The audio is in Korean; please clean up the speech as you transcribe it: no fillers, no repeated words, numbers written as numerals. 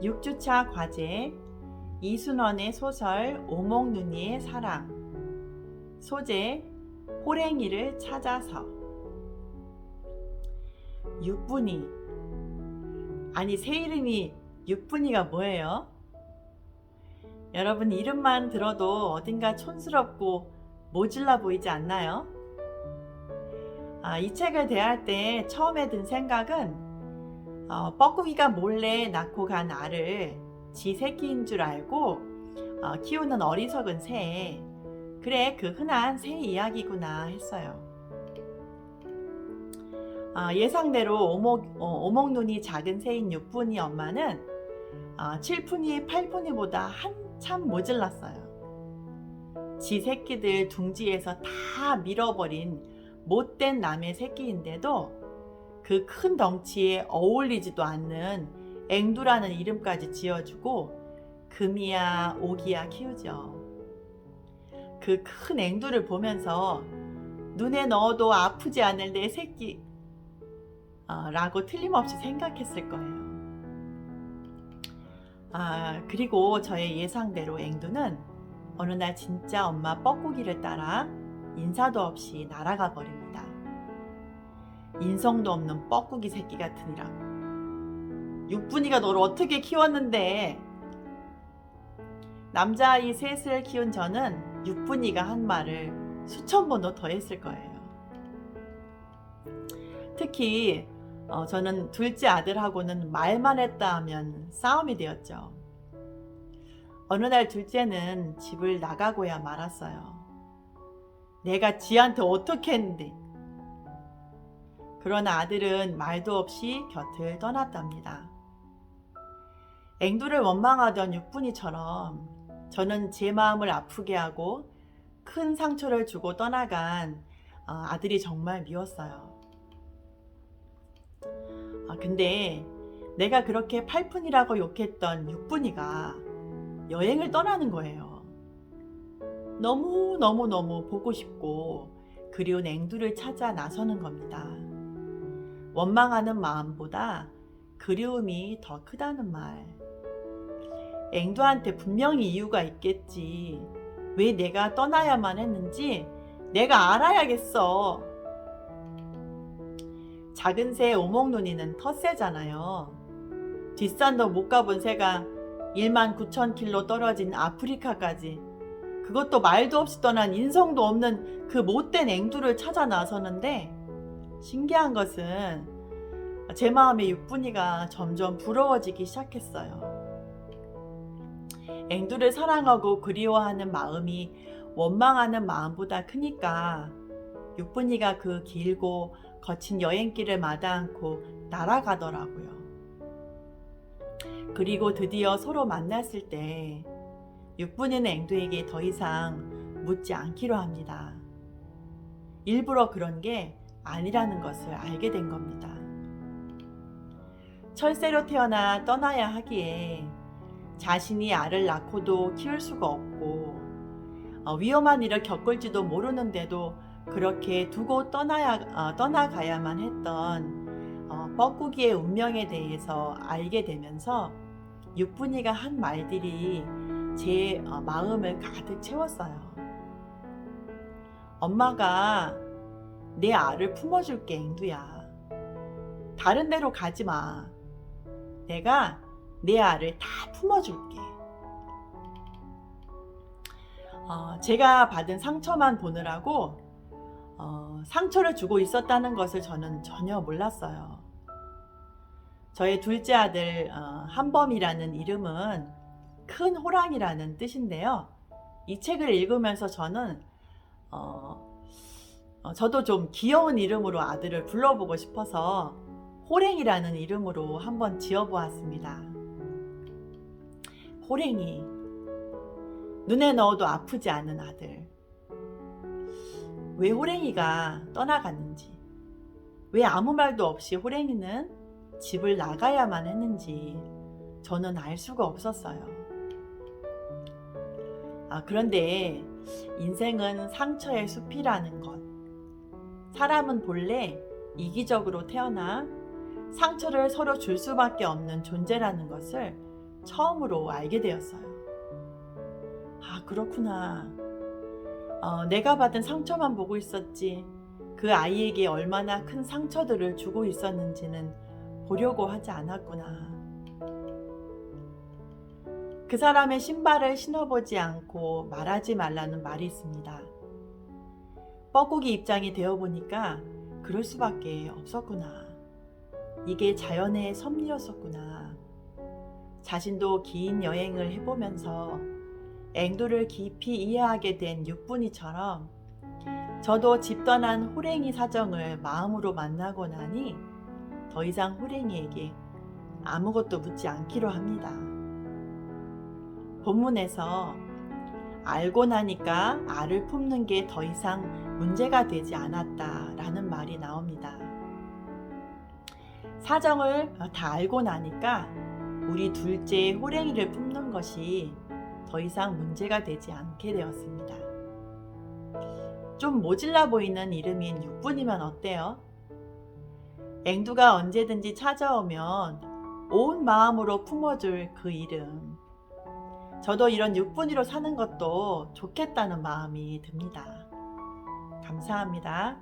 6주차 과제 이순원의 소설 오목눈이의 사랑. 소재 호랭이를 찾아서. 육분이. 아니, 새 이름이 육분이가 뭐예요? 여러분, 이름만 들어도 어딘가 촌스럽고 모질라 보이지 않나요? 이 책을 대할 때 처음에 든 생각은 뻐꾸기가 몰래 낳고 간 알을 지 새끼인 줄 알고 키우는 어리석은 새. 그래, 그 흔한 새 이야기구나 했어요. 예상대로 오목눈이 작은 새인 육분이 엄마는 7푼이 8푼이보다 한참 모질랐어요. 지 새끼들 둥지에서 다 밀어버린 못된 남의 새끼인데도 그 큰 덩치에 어울리지도 않는 앵두라는 이름까지 지어주고 금이야 오기야 키우죠. 그 큰 앵두를 보면서 눈에 넣어도 아프지 않을 내 새끼 라고 틀림없이 생각했을 거예요. 그리고 저의 예상대로 앵두는 어느 날 진짜 엄마 뻐꾸기를 따라 인사도 없이 날아가 버립니다. 인성도 없는 뻐꾸기 새끼 같으니라고. 육분이가 너를 어떻게 키웠는데? 남자아이 셋을 키운 저는 육분이가 한 말을 수천 번도 더 했을 거예요. 특히 저는 둘째 아들하고는 말만 했다 하면 싸움이 되었죠. 어느 날 둘째는 집을 나가고야 말았어요. 내가 지한테 어떻게 했는데. 그러나 아들은 말도 없이 곁을 떠났답니다. 앵두를 원망하던 육분이처럼 저는 제 마음을 아프게 하고 큰 상처를 주고 떠나간 아들이 정말 미웠어요. 근데 내가 그렇게 8푼이라고 욕했던 육분이가 여행을 떠나는 거예요. 너무 보고 싶고 그리운 앵두를 찾아 나서는 겁니다. 원망하는 마음보다 그리움이 더 크다는 말. 앵두한테 분명히 이유가 있겠지. 왜 내가 떠나야만 했는지 내가 알아야겠어. 작은 새 오목눈이는 텃새잖아요. 뒷산도 못 가본 새가 19,000km 떨어진 아프리카까지, 그것도 말도 없이 떠난 인성도 없는 그 못된 앵두를 찾아 나서는데, 신기한 것은 제 마음에 육분이가 점점 부러워지기 시작했어요. 앵두를 사랑하고 그리워하는 마음이 원망하는 마음보다 크니까 육분이가 그 길고 거친 여행길을 마다 않고 날아가더라고요. 그리고 드디어 서로 만났을 때 육분이는 앵두에게 더 이상 묻지 않기로 합니다. 일부러 그런 게 아니라는 것을 알게 된 겁니다. 철새로 태어나 떠나야 하기에 자신이 알을 낳고도 키울 수가 없고 위험한 일을 겪을지도 모르는데도 그렇게 두고 떠나가야만 했던 뻐꾸기의 운명에 대해서 알게 되면서 육분이가 한 말들이 제 마음을 가득 채웠어요. 엄마가 내 알을 품어줄게, 앵두야. 다른 데로 가지 마. 내가 내 알을 다 품어줄게. 제가 받은 상처만 보느라고 상처를 주고 있었다는 것을 저는 전혀 몰랐어요. 저의 둘째 아들 한범이라는 이름은 큰 호랑이라는 뜻인데요. 이 책을 읽으면서 저는 저도 좀 귀여운 이름으로 아들을 불러보고 싶어서 호랭이라는 이름으로 한번 지어보았습니다. 호랭이. 눈에 넣어도 아프지 않은 아들. 왜 호랭이가 떠나갔는지, 왜 아무 말도 없이 호랭이는 집을 나가야만 했는지 저는 알 수가 없었어요. 그런데 인생은 상처의 숲이라는 것. 사람은 본래 이기적으로 태어나 상처를 서로 줄 수밖에 없는 존재라는 것을 처음으로 알게 되었어요. 아, 그렇구나. 내가 받은 상처만 보고 있었지. 그 아이에게 얼마나 큰 상처들을 주고 있었는지는 보려고 하지 않았구나. 그 사람의 신발을 신어보지 않고 말하지 말라는 말이 있습니다. 뻐꾸기 입장이 되어보니까 그럴 수밖에 없었구나. 이게 자연의 섭리였었구나. 자신도 긴 여행을 해보면서 앵두를 깊이 이해하게 된 육분이처럼 저도 집 떠난 호랭이 사정을 마음으로 만나고 나니 더 이상 호랭이에게 아무것도 묻지 않기로 합니다. 본문에서 알고 나니까 알을 품는 게 더 이상 문제가 되지 않았다라는 말이 나옵니다. 사정을 다 알고 나니까 우리 둘째 호랭이를 품는 것이 더 이상 문제가 되지 않게 되었습니다. 좀 모질라 보이는 이름인 육분이면 어때요? 앵두가 언제든지 찾아오면 온 마음으로 품어줄 그 이름. 저도 이런 육분이로 사는 것도 좋겠다는 마음이 듭니다. 감사합니다.